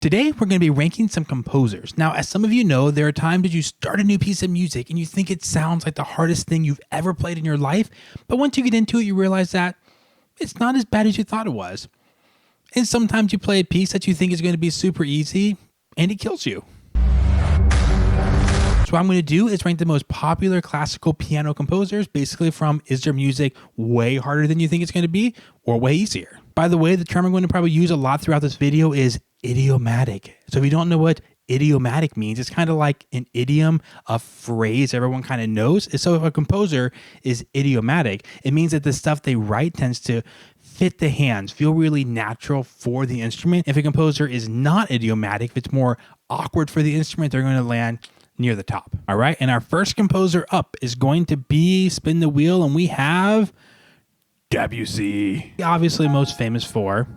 Today, we're going to be ranking some composers. Now, as some of you know, there are times that you start a new piece of music and you think it sounds like the hardest thing you've ever played in your life, but once you get into it, you realize that it's not as bad as you thought it was. And sometimes you play a piece that you think is going to be super easy, and it kills you. So what I'm going to do is rank the most popular classical piano composers, basically from is their music way harder than you think it's going to be, or way easier. By the way, the term I'm going to probably use a lot throughout this video is idiomatic. So if you don't know what idiomatic means, it's kind of like an idiom, a phrase everyone kind of knows. So if a composer is idiomatic, it means that the stuff they write tends to fit the hands, feel really natural for the instrument. If a composer is not idiomatic, if it's more awkward for the instrument, they're going to land near the top. All right. And our first composer up is going to be, spin the wheel, and we have Debussy. Obviously most famous for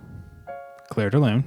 Clair de Lune.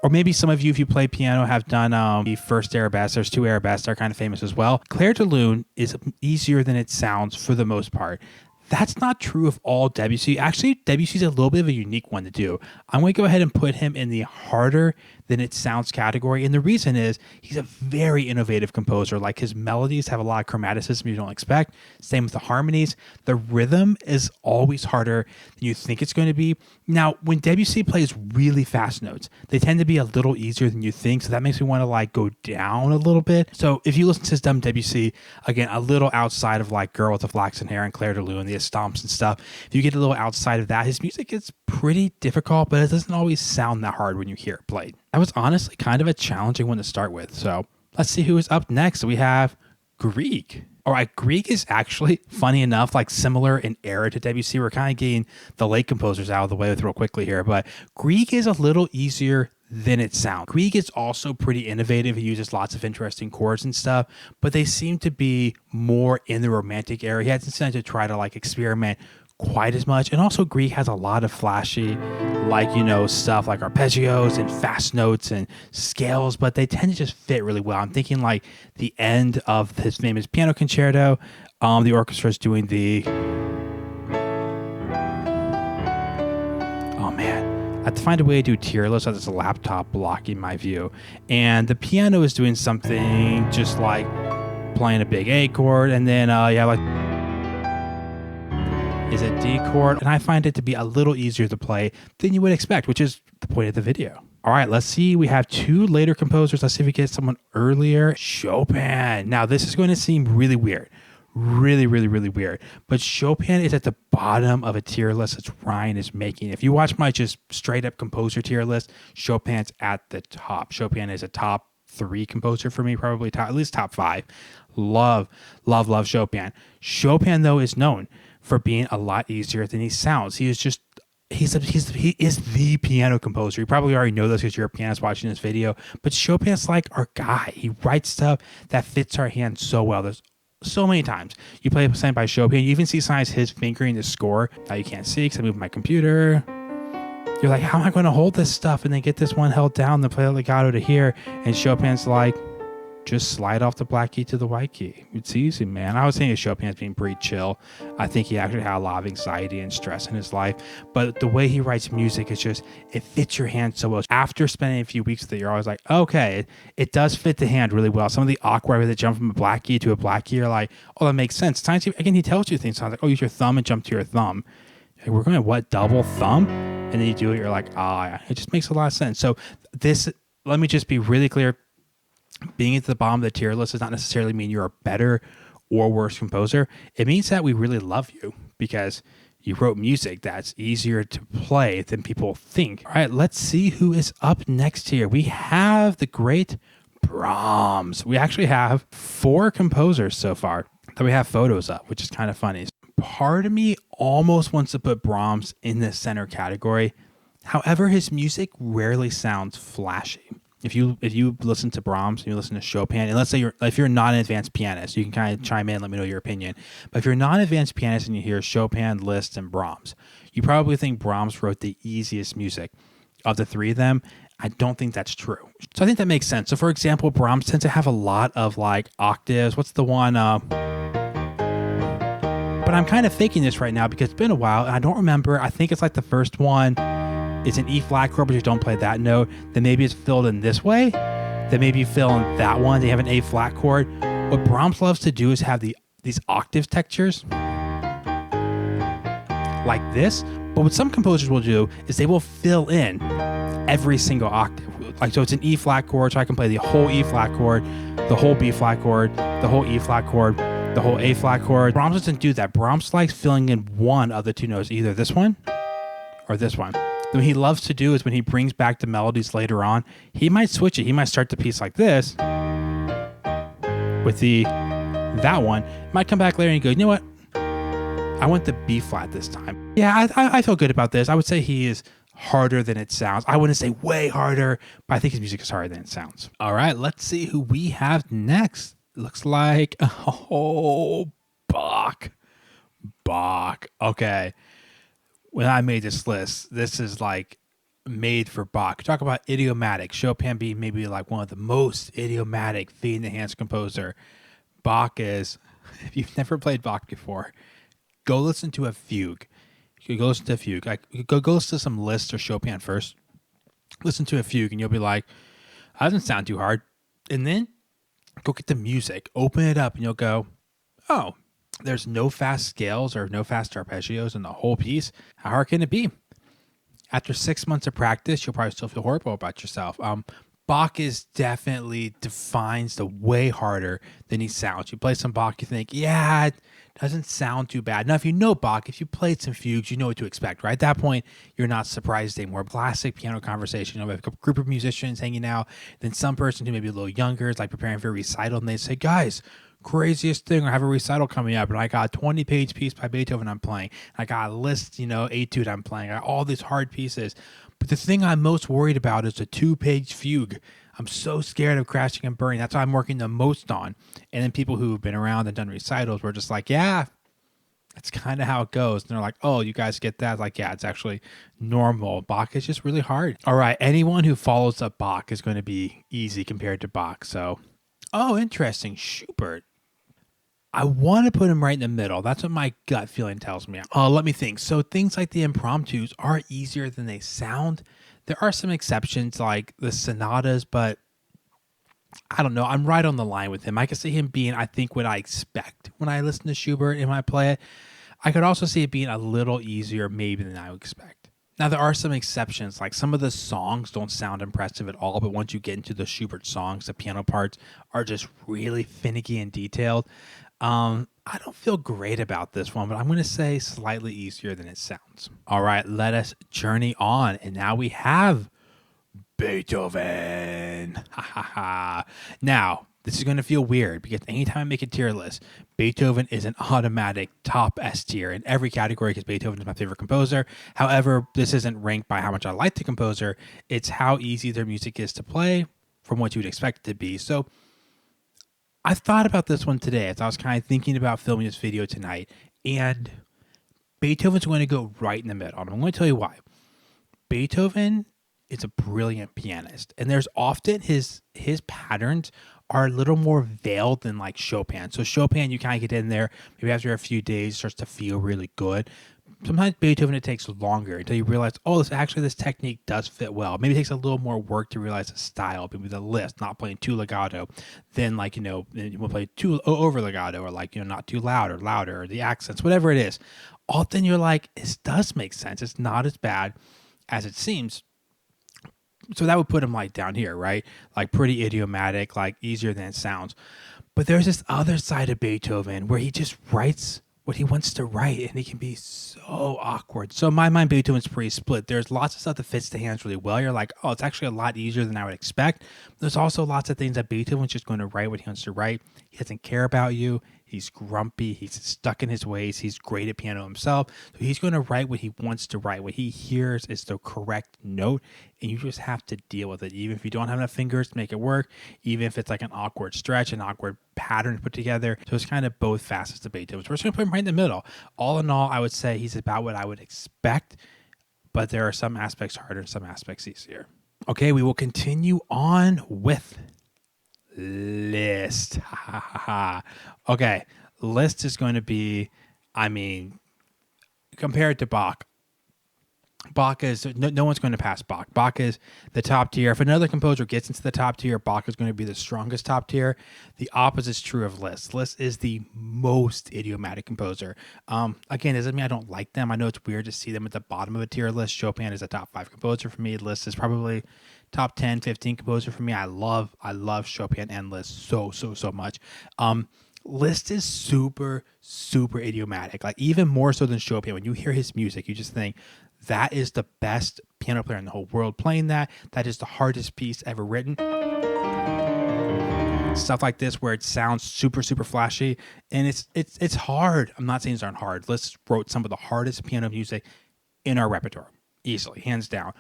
Or maybe some of you, if you play piano, have done the first arabesque. There's two arabesques that are kind of famous as well. Clair de Lune is easier than it sounds for the most part. That's not true of all Debussy. Actually, Debussy's a little bit of a unique one to do. I'm going to go ahead and put him in the harder than it sounds category. And the reason is he's a very innovative composer. Like, his melodies have a lot of chromaticism you don't expect. Same with the harmonies. The rhythm is always harder than you think it's going to be. Now, when Debussy plays really fast notes, they tend to be a little easier than you think. So that makes me want to like go down a little bit. So if you listen to his dumb Debussy, again, a little outside of like Girl with the Flaxen Hair and Clair de Lune, the Estamps and stuff, if you get a little outside of that, his music is pretty difficult, but it doesn't always sound that hard when you hear it played. That was honestly kind of a challenging one to start with. So let's see who is up next. We have Grieg. All right, Grieg is actually, funny enough, like similar in era to Debussy. We're kind of getting the late composers out of the way with real quickly here, but Grieg is a little easier than it sounds. Grieg is also pretty innovative. He uses lots of interesting chords and stuff, but they seem to be more in the Romantic era. He hasn't decided to try to like experiment quite as much. And also Grieg has a lot of flashy, like, you know, stuff like arpeggios and fast notes and scales, but they tend to just fit really well. I'm thinking like the end of his famous piano concerto, the orchestra is doing the, oh man, I have to find a way to do tierless so there's a laptop blocking my view. And the piano is doing something just like playing a big A chord, and then like is a D chord, and I find it to be a little easier to play than you would expect, which is the point of the video. All right, let's see. We have two later composers. Let's see if we get someone earlier. Chopin. Now, this is going to seem really weird. Really, really, really weird. But Chopin is at the bottom of a tier list that Ryan is making. If you watch my just straight up composer tier list, Chopin's at the top. Chopin is a top 3 composer for me, probably at least top 5. Love Chopin. Chopin, though, is known for being a lot easier than he sounds. He is just, he is the piano composer. You probably already know this because you're a pianist watching this video, but Chopin's like our guy. He writes stuff that fits our hands so well. There's so many times you play something by Chopin, you even see signs his fingering the score. Now you can't see because I moved my computer. You're like, how am I going to hold this stuff and then get this one held down, then play a legato to here? And Chopin's like, just slide off the black key to the white key. It's easy, man. I was thinking of Chopin as being pretty chill. I think he actually had a lot of anxiety and stress in his life. But the way he writes music is just, it fits your hand so well. After spending a few weeks with it, you're always like, okay, it does fit the hand really well. Some of the awkward way they jump from a black key to a black key, you're like, oh, that makes sense. Sometimes, again, he tells you things. Sounds like, oh, use your thumb and jump to your thumb. Like, we're going to what, double thumb? And then you do it, you're like, yeah. It just makes a lot of sense. So this, let me just be really clear. Being at the bottom of the tier list does not necessarily mean you're a better or worse composer. It means that we really love you because you wrote music that's easier to play than people think. All right, let's see who is up next here. We have the great Brahms. We actually have 4 composers so far that we have photos of, which is kind of funny. Part of me almost wants to put Brahms in the center category. However, his music rarely sounds flashy. If you listen to Brahms and you listen to Chopin, and let's say if you're not an advanced pianist, you can kind of chime in and let me know your opinion. But if you're not an advanced pianist and you hear Chopin, Liszt, and Brahms, you probably think Brahms wrote the easiest music of the 3 of them. I don't think that's true. So I think that makes sense. So for example, Brahms tends to have a lot of like octaves. What's the one? But I'm kind of faking this right now because it's been a while and I don't remember. I think it's like the first one. it's an E flat chord, but you don't play that note, then maybe it's filled in this way. Then maybe you fill in that one. They have an A flat chord. What Brahms loves to do is have these octave textures like this. But what some composers will do is they will fill in every single octave. Like, so it's an E flat chord, so I can play the whole E flat chord, the whole B flat chord, the whole E flat chord, the whole A flat chord. Brahms doesn't do that. Brahms likes filling in one of the two notes, either this one or this one. What he loves to do is when he brings back the melodies later on, he might switch it. He might start the piece like this with that one. Might come back later and go, you know what? I want the B flat this time. Yeah, I feel good about this. I would say he is harder than it sounds. I wouldn't say way harder, but I think his music is harder than it sounds. All right, let's see who we have next. Looks like, Bach. Okay. When I made this list, this is like made for Bach. Talk about idiomatic. Chopin being maybe like one of the most idiomatic feet in the hands composer. Bach is, if you've never played Bach before, go listen to a fugue. You go listen to a fugue. Like, go listen to some lists or Chopin first. Listen to a fugue and you'll be like, that doesn't sound too hard. And then go get the music. Open it up and you'll go, oh, there's no fast scales or no fast arpeggios in the whole piece. How hard can it be? After 6 months of practice, you'll probably still feel horrible about yourself. Bach is definitely defines the way harder than he sounds. You play some Bach, you think, yeah, it doesn't sound too bad. Now, if you know Bach, if you played some fugues, you know what to expect, right? At that point, you're not surprised anymore. Classic piano conversation. You know, we have a group of musicians hanging out, then some person who may be a little younger is like preparing for a recital, and they say, guys, craziest thing, I have a recital coming up and I got a 20-page piece by Beethoven I'm playing. I got a list, etude I'm playing. I got all these hard pieces. But the thing I'm most worried about is a 2-page fugue. I'm so scared of crashing and burning. That's what I'm working the most on. And then people who've been around and done recitals were just like, yeah, that's kind of how it goes. And they're like, oh, you guys get that? Like, yeah, it's actually normal. Bach is just really hard. All right, anyone who follows up Bach is going to be easy compared to Bach. So, oh, interesting. Schubert. I want to put him right in the middle. That's what my gut feeling tells me. Let me think. So things like the impromptus are easier than they sound. There are some exceptions like the sonatas, but I don't know. I'm right on the line with him. I can see him being, I think, what I expect when I listen to Schubert and when I play it. I could also see it being a little easier maybe than I would expect. Now, there are some exceptions, like some of the songs don't sound impressive at all, but once you get into the Schubert songs, the piano parts are just really finicky and detailed. I don't feel great about this one, but I'm going to say slightly easier than it sounds. All right, let us journey on. And now we have Beethoven. Now, this is going to feel weird because anytime I make a tier list, Beethoven is an automatic top S tier in every category because Beethoven is my favorite composer. However, this isn't ranked by how much I like the composer. It's how easy their music is to play from what you would expect it to be. So I thought about this one today as I was kind of thinking about filming this video tonight, and Beethoven's going to go right in the middle. And I'm going to tell you why. Beethoven is a brilliant pianist, and there's often his patterns are a little more veiled than like Chopin. So Chopin, you kind of get in there, maybe after a few days, it starts to feel really good. Sometimes Beethoven, it takes longer until you realize, oh, this technique does fit well. Maybe it takes a little more work to realize the style, maybe the list, not playing too legato, then we'll play too over legato, or not too loud or louder, or the accents, whatever it is. Often you're like, this does make sense. It's not as bad as it seems. So that would put him like down here, right? Like pretty idiomatic, like easier than it sounds. But there's this other side of Beethoven where he just writes what he wants to write, and he can be so awkward. So in my mind, Beethoven's pretty split. There's lots of stuff that fits the hands really well. You're like, oh, it's actually a lot easier than I would expect. There's also lots of things that Beethoven's just going to write what he wants to write. He doesn't care about you. He's grumpy. He's stuck in his ways. He's great at piano himself. So he's going to write what he wants to write. What he hears is the correct note, and you just have to deal with it. Even if you don't have enough fingers to make it work, even if it's like an awkward stretch, an awkward pattern to put together. So it's kind of both facets of Beethoven. So we're just going to put him right in the middle. All in all, I would say he's about what I would expect, but there are some aspects harder and some aspects easier. Okay, we will continue on with Liszt. Okay, Liszt is going to be, compared to Bach, Bach is no one's going to pass Bach. Bach is the top tier. If another composer gets into the top tier, Bach is going to be the strongest top tier. The opposite is true of Liszt. Liszt is the most idiomatic composer. Again, doesn't mean I don't like them. I know it's weird to see them at the bottom of a tier list. Chopin is a top 5 composer for me. Liszt is probably top 10, 15 composer for me. I love Chopin and Liszt so much. Liszt is super idiomatic. Like even more so than Chopin. When you hear his music, you just think that is the best piano player in the whole world playing that. That is the hardest piece ever written. Stuff like this where it sounds super flashy, and it's hard. I'm not saying these aren't hard. Liszt wrote some of the hardest piano music in our repertoire, easily, hands down.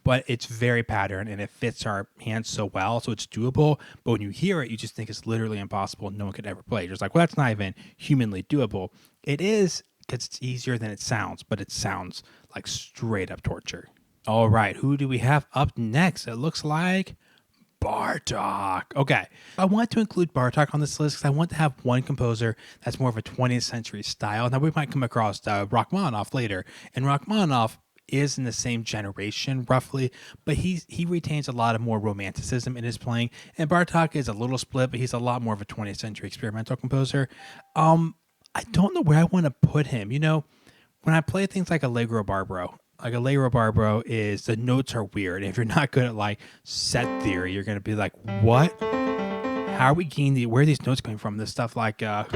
But it's very patterned and it fits our hands so well, so it's doable. But when you hear it, you just think it's literally impossible. No one could ever play. You're just like, well, that's not even humanly doable. It is, because it's easier than it sounds, but it sounds like straight up torture. All right, who do we have up next? It looks like Bartók. Okay, I want to include Bartók on this list because I want to have one composer that's more of a 20th century style. Now, we might come across Rockmanov later, and Rockmanov is in the same generation roughly, but he retains a lot of more romanticism in his playing, and Bartók is a little split, but he's a lot more of a 20th century experimental composer. I don't know where I want to put him. You know, when I play things like Allegro Barbaro is, the notes are weird. If you're not good at like set theory, you're going to be like, what? How are we getting where are these notes coming from? This stuff like, I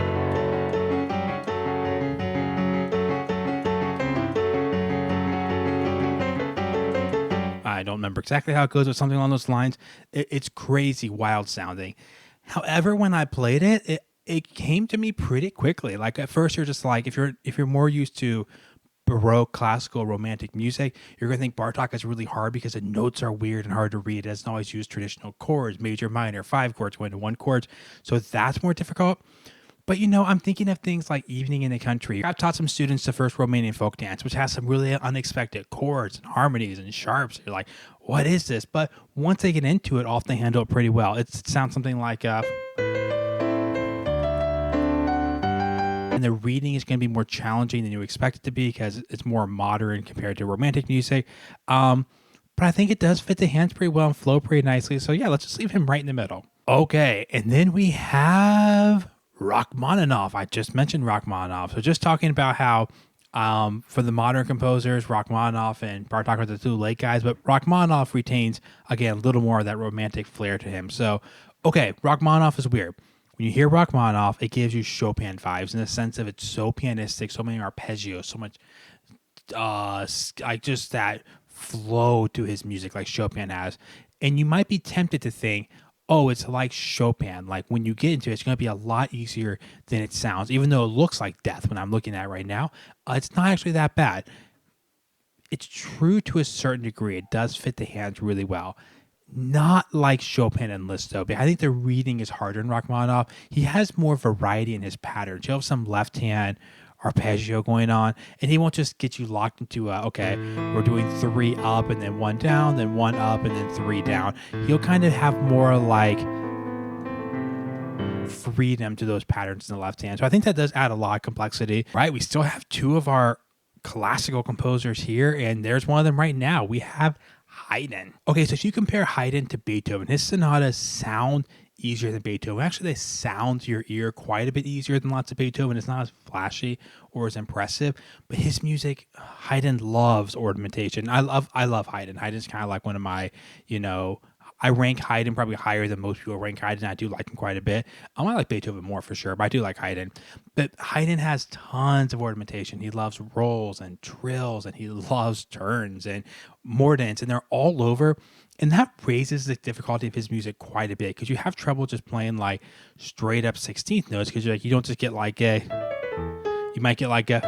don't remember exactly how it goes, but something along those lines. It's crazy, wild sounding. However, when I played it, it came to me pretty quickly. Like at first, you're just like, if you're more used to Baroque, classical, romantic music, you're gonna think Bartók is really hard because the notes are weird and hard to read. It doesn't always use traditional chords, major, minor, 5 chords going to 1 chord, so that's more difficult. But you know, I'm thinking of things like Evening in the Country. I've taught some students the first Romanian folk dance, which has some really unexpected chords and harmonies and sharps. You're like, what is this? But once they get into it, often they handle it pretty well. It sounds something like and the reading is going to be more challenging than you expect it to be because it's more modern compared to romantic music. But I think it does fit the hands pretty well and flow pretty nicely. So yeah, let's just leave him right in the middle. Okay, and then we have Rockmanov. I just mentioned Rockmanov. So just talking about how for the modern composers, Rockmanov and Bartók are the 2 late guys, but Rockmanov retains, again, a little more of that romantic flair to him. So, okay, Rockmanov is weird. When you hear Rockmanov, it gives you Chopin vibes in the sense of it's so pianistic, so many arpeggios, so much like just that flow to his music like Chopin has. And you might be tempted to think, oh, it's like Chopin. Like when you get into it, it's going to be a lot easier than it sounds, even though it looks like death when I'm looking at it right now. It's not actually that bad. It's true to a certain degree. It does fit the hands really well. Not like Chopin and Liszt, though. I think the reading is harder in Rachmaninoff. He has more variety in his patterns. He'll have some left hand arpeggio going on, and he won't just get you locked into okay, we're doing 3 up and then 1 down, then 1 up and then 3 down. He'll kind of have more like freedom to those patterns in the left hand. So I think that does add a lot of complexity. Right, we still have 2 of our classical composers here, and there's one of them right now. We have Heiden. Okay, so if you compare Heiden to Beethoven, his sonatas sound easier than Beethoven. Actually, they sound to your ear quite a bit easier than lots of Beethoven. It's not as flashy or as impressive, but his music, Heiden loves ornamentation. I love Heiden. Heiden's kind of like one of my, I rank Heiden probably higher than most people rank Heiden. I do like him quite a bit. I might like Beethoven more for sure, but I do like Heiden. But Heiden has tons of ornamentation. He loves rolls and trills, and he loves turns and mordents, and they're all over. And that raises the difficulty of his music quite a bit because you have trouble just playing like straight up 16th notes because you don't just get like a, you might get like a,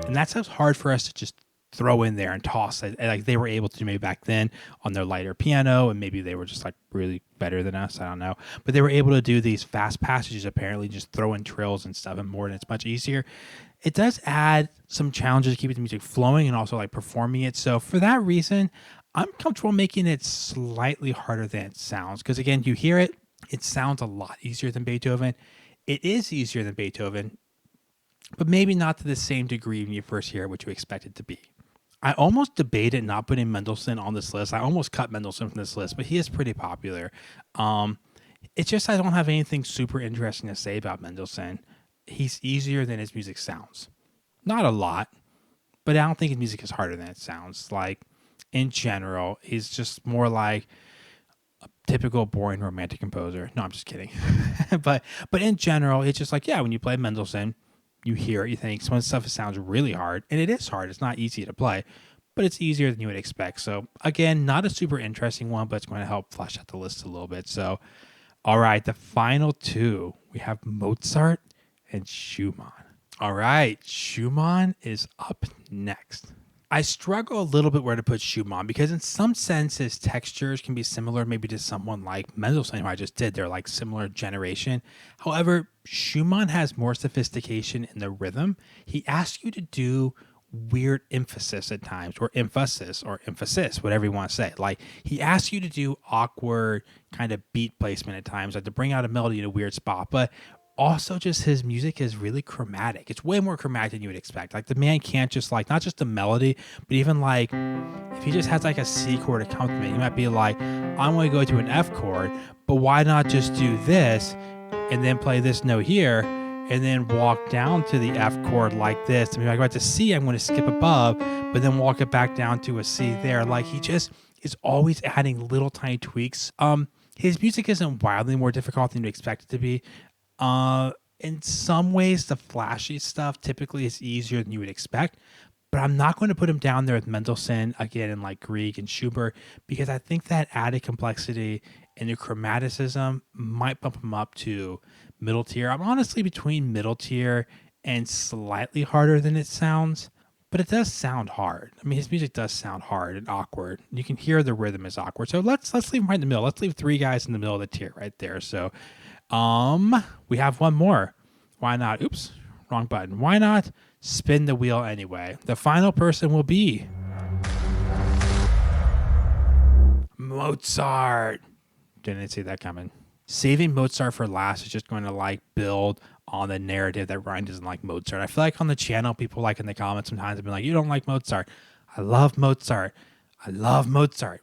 and that's how hard for us to just throw in there and toss it, like they were able to do maybe back then on their lighter piano, and maybe they were just like really better than us, I don't know, but they were able to do these fast passages, apparently just throw in trills and stuff and more, and it's much easier. It does add some challenges to keeping the music flowing and also like performing it. So for that reason, I'm comfortable making it slightly harder than it sounds, because again, you hear it, it sounds a lot easier than Beethoven. It is easier than Beethoven, but maybe not to the same degree when you first hear it, what you expect it to be. I almost debated not putting Mendelssohn on this list. I almost cut Mendelssohn from this list, but he is pretty popular. Um, it's just I don't have anything super interesting to say about Mendelssohn. He's easier than his music sounds. Not a lot, but I don't think his music is harder than it sounds. Like, in general, he's just more like a typical boring romantic composer. No, I'm just kidding. but in general, it's just like, yeah, when you play Mendelssohn, you hear it, you think some of the stuff sounds really hard, and it is hard. It's not easy to play, but it's easier than you would expect. So again, not a super interesting one, but it's going to help flesh out the list a little bit. So, all right, the final two, we have Mozart and Schumann. All right, Schumann is up next. I struggle a little bit where to put Schumann because in some senses textures can be similar maybe to someone like Mendelssohn, who I just did. They're like similar generation. However, Schumann has more sophistication in the rhythm. He asks you to do weird emphasis at times, or emphasis, whatever you want to say. Like, he asks you to do awkward kind of beat placement at times, like to bring out a melody in a weird spot. But also just his music is really chromatic. It's way more chromatic than you would expect. Like, the man can't just like, not just the melody, but even like if he just has like a C chord accompaniment, he might be like, I'm going to go to an F chord, but why not just do this and then play this note here and then walk down to the F chord like this. I mean, I go to C, I'm going to skip above, but then walk it back down to a C there. Like, he just is always adding little tiny tweaks. His music isn't wildly more difficult than you expect it to be. In some ways, the flashy stuff typically is easier than you would expect, but I'm not going to put him down there with Mendelssohn again and like Grieg and Schubert, because I think that added complexity and the chromaticism might bump him up to middle tier. I'm honestly between middle tier and slightly harder than it sounds, but it does sound hard. I mean, his music does sound hard and awkward. You can hear the rhythm is awkward. So let's leave him right in the middle. Let's leave three guys in the middle of the tier right there. So we have one more. Why not? Oops, wrong button. Why not spin the wheel anyway? The final person will be Mozart. Didn't see that coming. Saving Mozart for last is just going to like build on the narrative that Ryan doesn't like Mozart. I feel like on the channel, people like in the comments sometimes have been like, you don't like Mozart. I love Mozart. I love Mozart.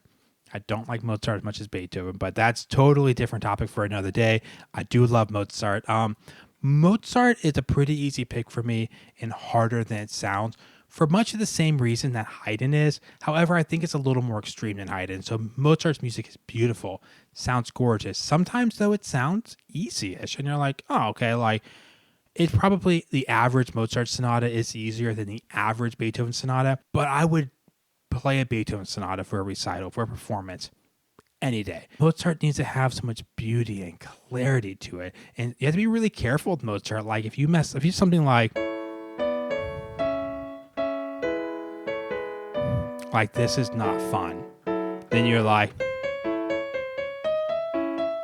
I don't like Mozart as much as Beethoven, but that's totally different topic for another day. I do love Mozart. Mozart is a pretty easy pick for me and harder than it sounds for much of the same reason that Heiden is. However, I think it's a little more extreme than Heiden. So Mozart's music is beautiful, sounds gorgeous. Sometimes, though, it sounds easy-ish, and you're like, oh, okay, like, it's probably the average Mozart sonata is easier than the average Beethoven sonata, but I would play a Beethoven sonata for a recital, for a performance, any day. Mozart needs to have so much beauty and clarity to it, and you have to be really careful with Mozart. Like, if you something like this is not fun, then you're like,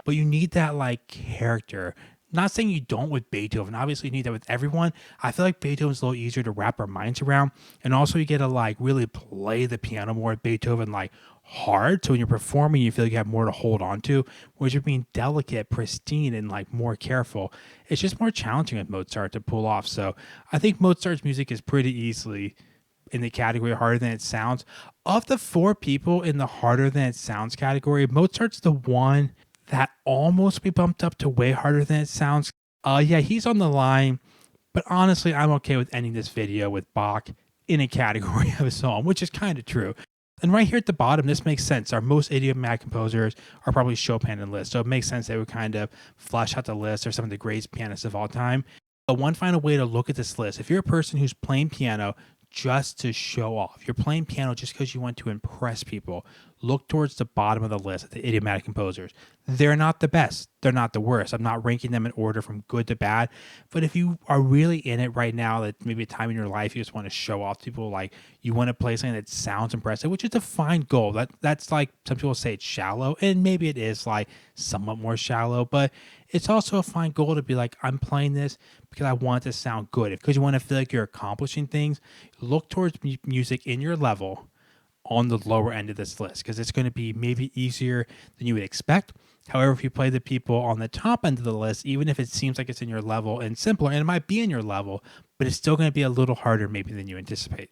but you need that like character. Not saying you don't with Beethoven. Obviously, you need that with everyone. I feel like Beethoven's a little easier to wrap our minds around. And also, you get to like really play the piano more with Beethoven, like hard. So when you're performing, you feel like you have more to hold on to. Whereas you're being delicate, pristine, and like more careful. It's just more challenging with Mozart to pull off. So I think Mozart's music is pretty easily in the category harder than it sounds. Of the four people in the harder than it sounds category, Mozart's the one that almost be bumped up to way harder than it sounds. Yeah, he's on the line, but honestly, I'm okay with ending this video with Bach in a category of his own, which is kind of true. And right here at the bottom, this makes sense. Our most idiomatic composers are probably Chopan and Liszt, so it makes sense they would kind of flesh out the list or some of the greatest pianists of all time. But one final way to look at this list, if you're a person who's playing piano just to show off, you're playing piano just because you want to impress people, look towards the bottom of the list, the idiomatic composers. They're not the best. They're not the worst. I'm not ranking them in order from good to bad. But if you are really in it right now, that maybe a time in your life you just want to show off to people, like you want to play something that sounds impressive, which is a fine goal. That's like, some people say it's shallow, and maybe it is like somewhat more shallow, but it's also a fine goal to be like, I'm playing this because I want it to sound good. Because you want to feel like you're accomplishing things, look towards music in your level on the lower end of this list, because it's going to be maybe easier than you would expect. However, if you play the people on the top end of the list, even if it seems like it's in your level and simpler, and it might be in your level, but it's still going to be a little harder maybe than you anticipate.